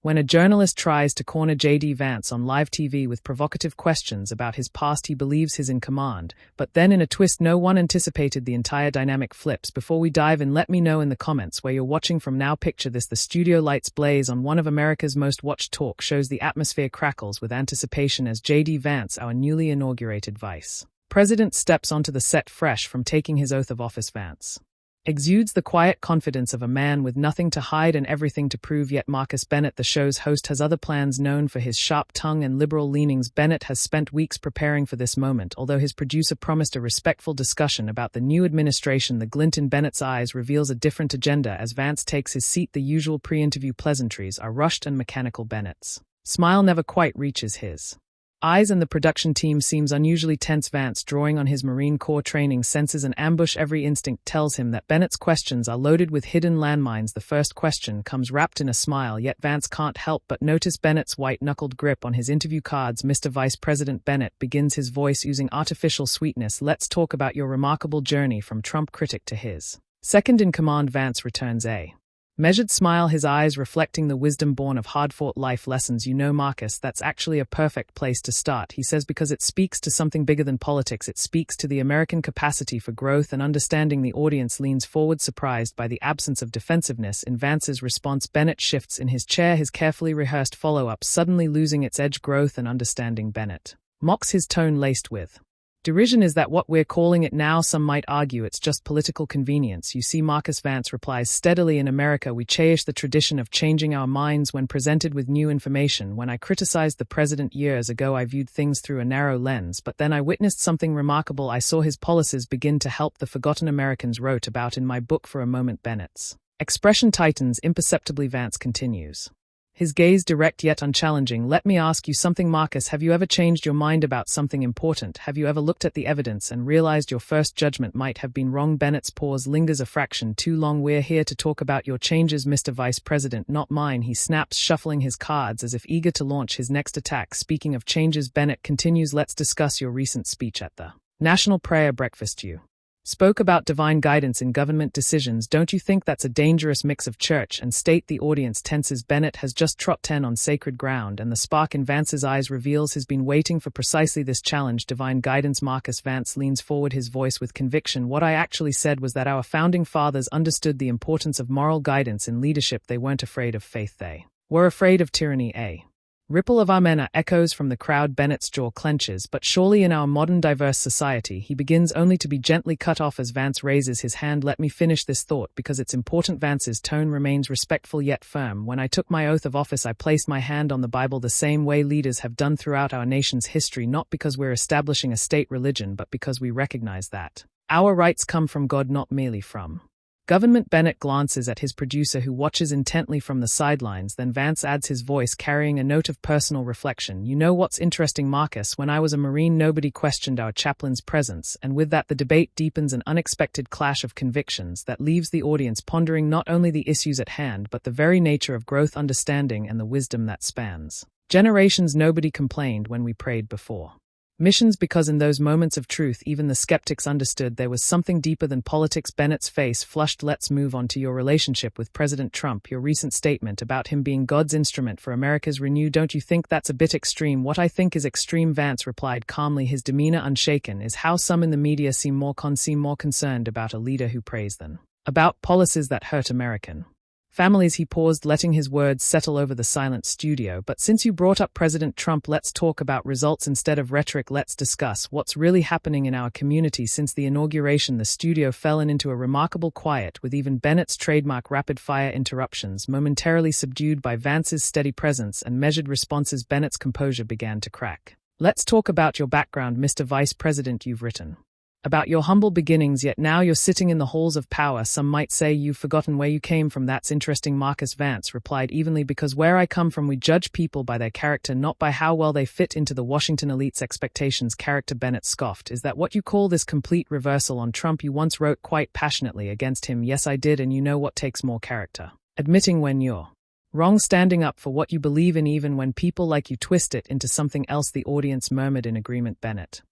When a journalist tries to corner J.D. Vance on live TV with provocative questions about his past, he believes he's in command, but then in a twist no one anticipated, the entire dynamic flips. Before we dive in, let me know in the comments where you're watching from now. Picture this: the studio lights blaze on one of America's most watched talk shows. The atmosphere crackles with anticipation as J.D. Vance, our newly inaugurated vice president, steps onto the set fresh from taking his oath of office. Vance exudes the quiet confidence of a man with nothing to hide and everything to prove. Yet Marcus Bennett, the show's host, has other plans. Known for his sharp tongue and liberal leanings, Bennett has spent weeks preparing for this moment. Although his producer promised a respectful discussion about the new administration, the glint in Bennett's eyes reveals a different agenda. As Vance takes his seat, the usual pre-interview pleasantries are rushed and mechanical. Bennett's smile never quite reaches his eyes, and the production team seems unusually tense. Vance, drawing on his Marine Corps training, senses an ambush. Every instinct tells him that Bennett's questions are loaded with hidden landmines. The first question comes wrapped in a smile, yet Vance can't help but notice Bennett's white-knuckled grip on his interview cards. "Mr. Vice President," Bennett begins, his voice using artificial sweetness, "let's talk about your remarkable journey from Trump critic to his second-in-command." Vance returns a measured smile, his eyes reflecting the wisdom born of hard-fought life lessons. "You know, Marcus, that's actually a perfect place to start," he says, "because it speaks to something bigger than politics. It speaks to the American capacity for growth and understanding." The audience leans forward, surprised by the absence of defensiveness in Vance's response. Bennett shifts in his chair, his carefully rehearsed follow-up suddenly losing its edge. "Growth and understanding," Bennett mocks, his tone laced with derision. "Is that what we're calling it now? Some might argue it's just political convenience." "You see, Marcus," Vance replies steadily, "in America we cherish the tradition of changing our minds when presented with new information. When I criticized the president years ago, I viewed things through a narrow lens, but then I witnessed something remarkable. I saw his policies begin to help the forgotten Americans wrote about in my book." For a moment, Bennett's expression tightens imperceptibly. Vance continues, his gaze direct yet unchallenging. "Let me ask you something, Marcus. Have you ever changed your mind about something important? Have you ever looked at the evidence and realized your first judgment might have been wrong?" Bennett's pause lingers a fraction too long. "We're here to talk about your changes, Mr. Vice President, not mine," he snaps, shuffling his cards as if eager to launch his next attack. "Speaking of changes," Bennett continues, "let's discuss your recent speech at the National Prayer Breakfast. You spoke about divine guidance in government decisions. Don't you think that's a dangerous mix of church and state?" The audience tenses. Bennett has just trod 10 on sacred ground, and the spark in Vance's eyes reveals he's been waiting for precisely this challenge. "Divine guidance, Marcus." Vance leans forward, his voice with conviction. "What I actually said was that our founding fathers understood the importance of moral guidance in leadership. They weren't afraid of faith. They were afraid of tyranny." A ripple of "amen" echoes from the crowd. Bennett's jaw clenches. "But surely in our modern diverse society," he begins, only to be gently cut off as Vance raises his hand. "Let me finish this thought because it's important." Vance's tone remains respectful yet firm. "When I took my oath of office, I placed my hand on the Bible the same way leaders have done throughout our nation's history, not because we're establishing a state religion, but because we recognize that our rights come from God, not merely from government." Bennett glances at his producer, who watches intently from the sidelines. Then Vance adds, his voice carrying a note of personal reflection. "You know what's interesting, Marcus? When I was a Marine, nobody questioned our chaplain's presence, and with that the debate deepens, an unexpected clash of convictions that leaves the audience pondering not only the issues at hand, but the very nature of growth, understanding, and the wisdom that spans generations. Nobody complained when we prayed before missions, because in those moments of truth, even the skeptics understood there was something deeper than politics." Bennett's face flushed. "Let's move on to your relationship with President Trump. Your recent statement about him being God's instrument for America's renewal. Don't you think that's a bit extreme?" "What I think is extreme," Vance replied calmly, his demeanor unshaken, "is how some in the media seem more concerned about a leader who prays than about policies that hurt American families." He paused, letting his words settle over the silent studio. "But since you brought up President Trump, let's talk about results instead of rhetoric. Let's discuss what's really happening in our community." Since the inauguration, the studio fell into a remarkable quiet, with even Bennett's trademark rapid-fire interruptions momentarily subdued by Vance's steady presence and measured responses. Bennett's composure began to crack. "Let's talk about your background, Mr. Vice President. You've written about your humble beginnings, yet now you're sitting in the halls of power. Some might say you've forgotten where you came from." "That's interesting, Marcus," Vance replied evenly, "because where I come from, we judge people by their character, not by how well they fit into the Washington elite's expectations." "Character," Bennett scoffed. "Is that what you call this complete reversal on Trump? You once wrote quite passionately against him." "Yes, I did, and you know what takes more character? Admitting when you're wrong, standing up for what you believe in, even when people like you twist it into something else." The audience murmured in agreement. Bennett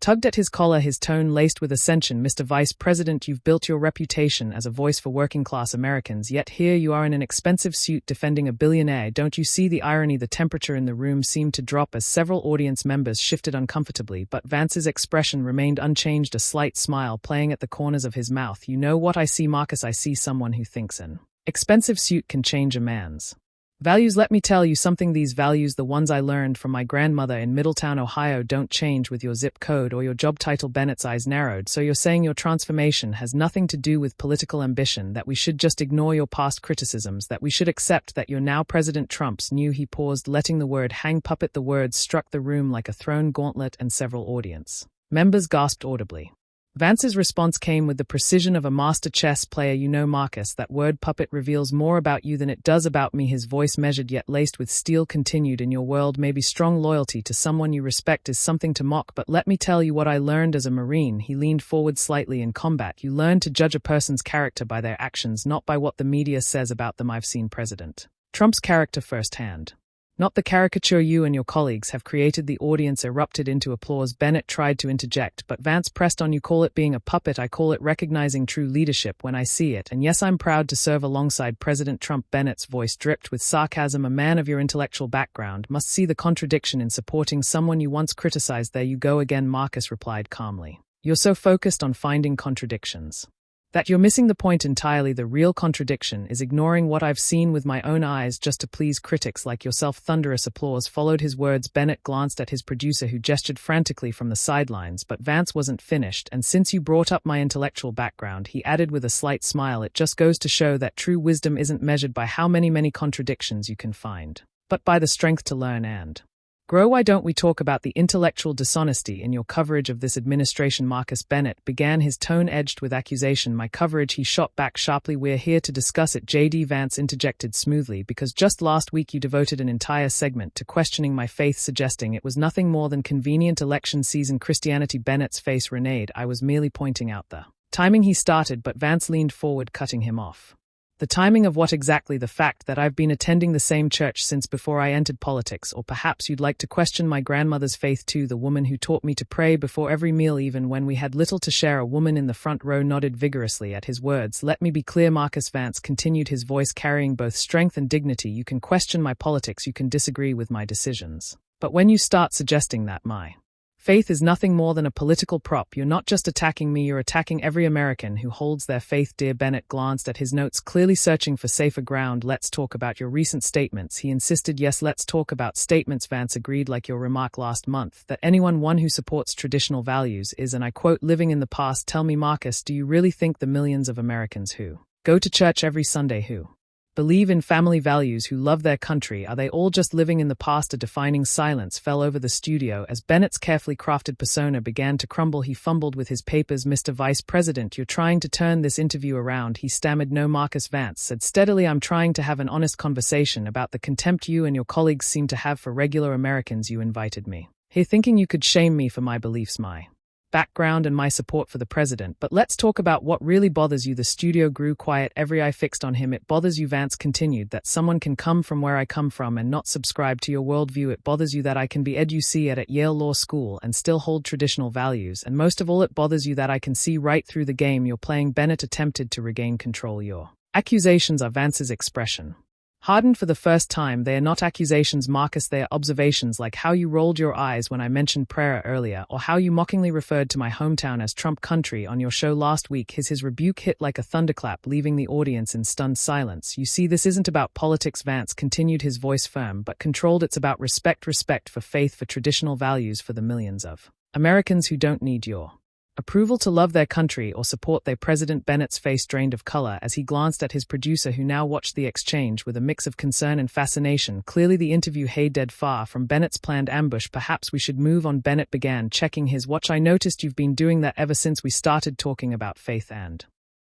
tugged at his collar, his tone laced with ascension. Mr. Vice President, you've built your reputation as a voice for working-class Americans, yet here you are in an expensive suit defending a billionaire. Don't you see the irony? The temperature in the room seemed to drop as several audience members shifted uncomfortably, but Vance's expression remained unchanged, a slight smile playing at the corners of his mouth. You know what I see, Marcus? I see someone who thinks an expensive suit can change a man's values. Let me tell you something, these values, the ones I learned from my grandmother in Middletown, Ohio, don't change with your zip code or your job title. Bennett's eyes narrowed. So you're saying your transformation has nothing to do with political ambition, that we should just ignore your past criticisms, that we should accept that you're now President Trump's new— He paused, letting the word hang. Puppet. The words struck the room like a thrown gauntlet, and several audience members gasped audibly. Vance's response came with the precision of a master chess player. You know, Marcus, that word puppet reveals more about you than it does about me. His voice, measured yet laced with steel, continued. In your world, maybe strong loyalty to someone you respect is something to mock, but let me tell you what I learned as a Marine. He leaned forward slightly. In combat, you learn to judge a person's character by their actions, not by what the media says about them. I've seen President Trump's character firsthand, not the caricature you and your colleagues have created. The audience erupted into applause. Bennett tried to interject, but Vance pressed on. You call it being a puppet. I call it recognizing true leadership when I see it. And yes, I'm proud to serve alongside President Trump. Bennett's voice dripped with sarcasm. A man of your intellectual background must see the contradiction in supporting someone you once criticized. There you go again, Marcus replied calmly. You're so focused on finding contradictions that you're missing the point entirely. The real contradiction is ignoring what I've seen with my own eyes just to please critics like yourself. Thunderous applause followed his words. Bennett glanced at his producer, who gestured frantically from the sidelines, but Vance wasn't finished. And since you brought up my intellectual background, he added with a slight smile, it just goes to show that true wisdom isn't measured by how many contradictions you can find, but by the strength to learn and grow. Why don't we talk about the intellectual dishonesty in your coverage of this administration? Marcus Bennett began, his tone edged with accusation. My coverage? He shot back sharply. We're here to discuss it. J.D. Vance interjected smoothly, because just last week you devoted an entire segment to questioning my faith, suggesting it was nothing more than convenient election season Christianity. Bennett's face reneged. I was merely pointing out the timing. He started, but Vance leaned forward, cutting him off. The timing of what exactly? The fact that I've been attending the same church since before I entered politics. Or perhaps you'd like to question my grandmother's faith too, the woman who taught me to pray before every meal even when we had little to share. A woman in the front row nodded vigorously at his words. Let me be clear, Marcus, Vance continued, his voice carrying both strength and dignity. You can question my politics, you can disagree with my decisions, but when you start suggesting that my faith is nothing more than a political prop, you're not just attacking me, you're attacking every American who holds their faith dear. Bennett glanced at his notes, clearly searching for safer ground. Let's talk about your recent statements, he insisted. Yes, let's talk about statements, Vance agreed, like your remark last month, that anyone who supports traditional values is, and I quote, living in the past. Tell me, Marcus, do you really think the millions of Americans who go to church every Sunday, who believe in family values, who love their country, are they all just living in the past? A defining silence fell over the studio as Bennett's carefully crafted persona began to crumble. He fumbled with his papers. Mr. Vice President, you're trying to turn this interview around, he stammered. No, Marcus, Vance said steadily. I'm trying to have an honest conversation about the contempt you and your colleagues seem to have for regular Americans. You invited me here thinking you could shame me for my beliefs, my background, and my support for the president, but let's talk about what really bothers you. The studio grew quiet, every eye fixed on him. It bothers you, Vance continued, that someone can come from where I come from and not subscribe to your worldview. It bothers you that I can be educated at Yale Law School and still hold traditional values, and most of all, it bothers you that I can see right through the game you're playing. Bennett attempted to regain control. Your accusations are— Vance's expression hardened for the first time. They are not accusations, Marcus, they are observations, like how you rolled your eyes when I mentioned prayer earlier, or how you mockingly referred to my hometown as Trump country on your show last week. His rebuke hit like a thunderclap, leaving the audience in stunned silence. You see, this isn't about politics, Vance continued, his voice firm but controlled. It's about respect for faith, for traditional values, for the millions of Americans who don't need your approval to love their country or support their president. Bennett's face drained of color as he glanced at his producer, who now watched the exchange with a mix of concern and fascination. Clearly the interview had dead far from Bennett's planned ambush. Perhaps we should move on, Bennett began, checking his watch. I noticed you've been doing that ever since we started talking about faith and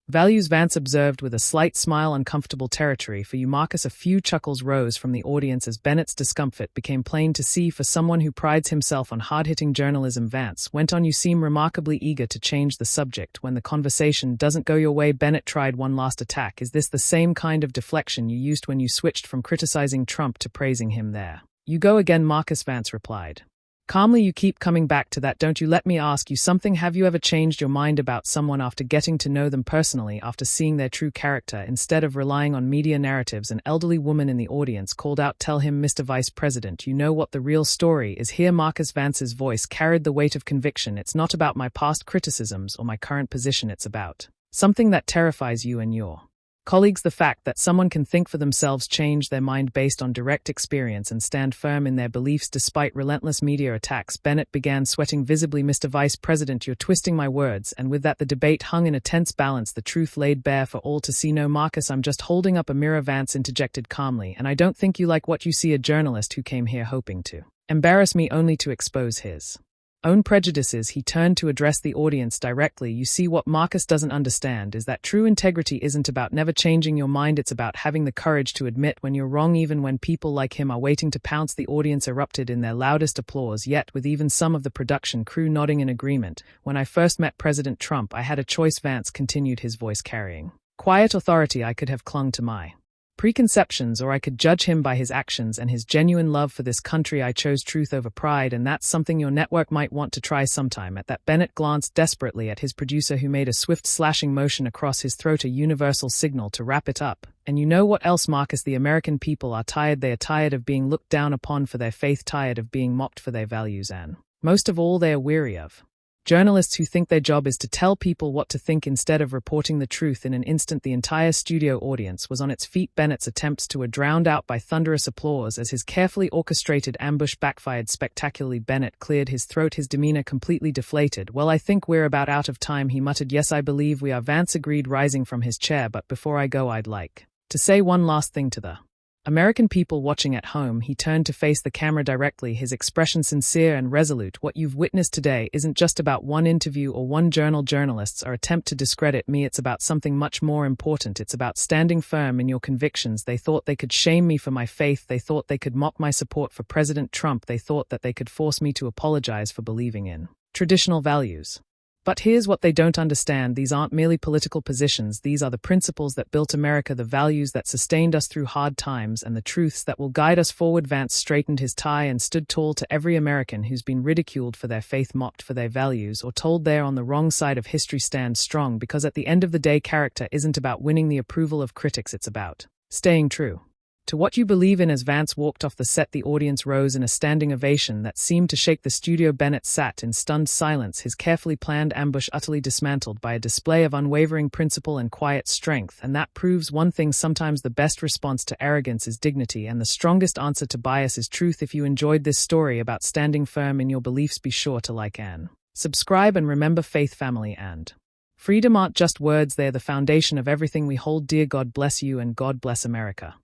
values, Vance observed with a slight smile. Uncomfortable territory for you, Marcus. A few chuckles rose from the audience as Bennett's discomfort became plain to see for someone who prides himself on hard-hitting journalism. Vance went on, you seem remarkably eager to change the subject when the conversation doesn't go your way. Bennett tried one last attack. Is this the same kind of deflection you used when you switched from criticizing Trump to praising him? There you go again, Marcus, Vance replied. Calmly, you keep coming back to that. Don't you? Let me ask you something. Have you ever changed your mind about someone after getting to know them personally, after seeing their true character, instead of relying on media narratives? An elderly woman in the audience called out, "Tell him, Mr. Vice President, you know what the real story is here." Marcus Vance's voice carried the weight of conviction. "It's not about my past criticisms or my current position. It's about something that terrifies you and your colleagues. The fact that someone can think for themselves, change their mind based on direct experience, and stand firm in their beliefs despite relentless media attacks." Bennett began sweating visibly. "Mr. Vice President, you're twisting my words." And with that, the debate hung in a tense balance, the truth laid bare for all to see. "No, Marcus, I'm just holding up a mirror," Vance interjected calmly, "and I don't think you like what you see. A journalist who came here hoping to embarrass me only to expose his own prejudices." He turned to address the audience directly. "You see, what Marcus doesn't understand is that true integrity isn't about never changing your mind. It's about having the courage to admit when you're wrong, even when people like him are waiting to pounce." The audience erupted in their loudest applause, yet with even some of the production crew nodding in agreement. "When I first met President Trump, I had a choice," Vance continued, his voice carrying quiet authority. "I could have clung to my preconceptions, or I could judge him by his actions and his genuine love for this country. I chose truth over pride, and that's something your network might want to try sometime." At that, Bennett glanced desperately at his producer, who made a swift slashing motion across his throat, a universal signal to wrap it up. "And you know what else, Marcus? The American people are tired. They are tired of being looked down upon for their faith, tired of being mocked for their values, and most of all, they are weary of journalists who think their job is to tell people what to think instead of reporting the truth." In an instant, the entire studio audience was on its feet. Bennett's attempts to were drowned out by thunderous applause as his carefully orchestrated ambush backfired spectacularly. Bennett cleared his throat, his demeanor completely deflated. "Well, I think we're about out of time," he muttered. "Yes, I believe we are," Vance agreed, rising from his chair. "But before I go, I'd like to say one last thing to the American people watching at home." He turned to face the camera directly, his expression sincere and resolute. "What you've witnessed today isn't just about one interview or one journalist's or attempt to discredit me. It's about something much more important. It's about standing firm in your convictions. They thought they could shame me for my faith. They thought they could mock my support for President Trump. They thought that they could force me to apologize for believing in traditional values. But here's what they don't understand. These aren't merely political positions. These are the principles that built America, the values that sustained us through hard times, and the truths that will guide us forward." Vance straightened his tie and stood tall. "To every American who's been ridiculed for their faith, mocked for their values, or told they're on the wrong side of history, stand strong, because at the end of the day, character isn't about winning the approval of critics. It's about staying true to what you believe in." As Vance walked off the set, the audience rose in a standing ovation that seemed to shake the studio. Bennett sat in stunned silence, his carefully planned ambush utterly dismantled by a display of unwavering principle and quiet strength. And that proves one thing: sometimes the best response to arrogance is dignity, and the strongest answer to bias is truth. If you enjoyed this story about standing firm in your beliefs, be sure to like and subscribe, and remember, faith, family, and freedom aren't just words, they're the foundation of everything we hold dear. God bless you, and God bless America.